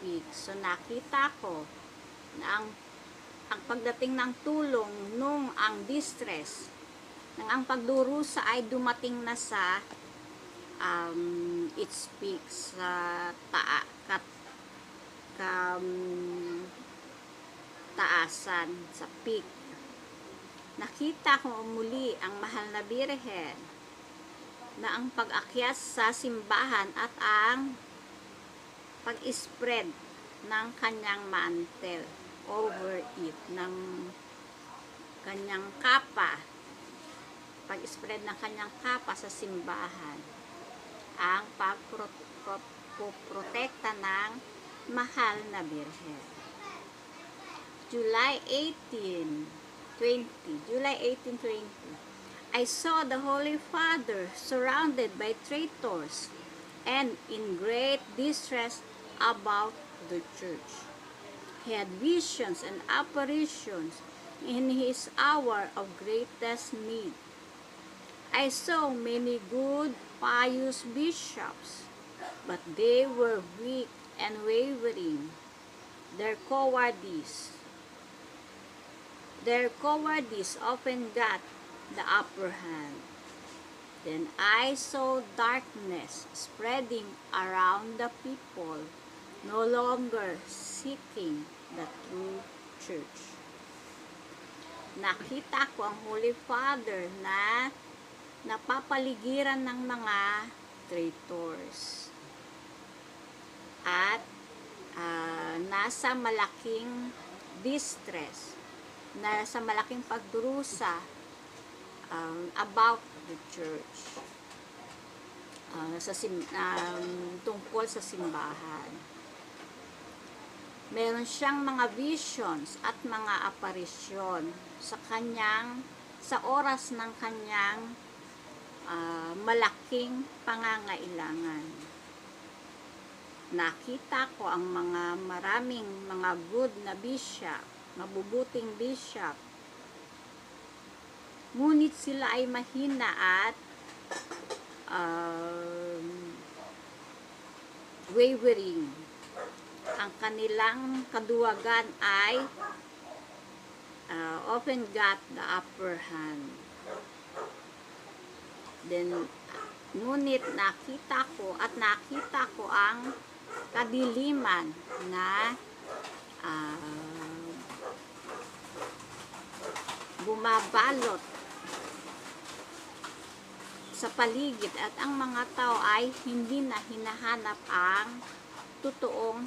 speaks. So nakita ko na ang pagdating ng tulong nung ang distress, nang ang pagdurusa ay dumating na sa it speaks sa taasan, sa peak. Nakita ko muli ang mahal na Birhen na ang pag-akyat sa simbahan at ang pag-spread ng kanyang mantle over it, ng kanyang kapa, pag-spread ng kanyang kapa sa simbahan, ang pagprotekta ng mahal na Birhen. July 18:20, I saw the Holy Father surrounded by traitors and in great distress about the church. He had visions and apparitions in his hour of greatest need. I saw many good, pious bishops, but they were weak and wavering. Their cowardice often got the upper hand. Then I saw darkness spreading around the people, no longer seeking the true church. Nakita ko ang Holy Father na napapaligiran ng mga traitors at nasa malaking distress, nasa malaking pagdurusa about the church, tungkol sa simbahan. Meron siyang mga visions at mga aparisyon sa oras ng kanyang malaking pangangailangan. Nakita ko ang maraming mga good na bishop, mabubuting bishop, ngunit sila ay mahina at wavering. Ang kanilang kaduwagan ay often got the upper hand. Then, ngunit nakita ko ang kadiliman na bumabalot sa paligid at ang mga tao ay hindi na hinahanap ang totoong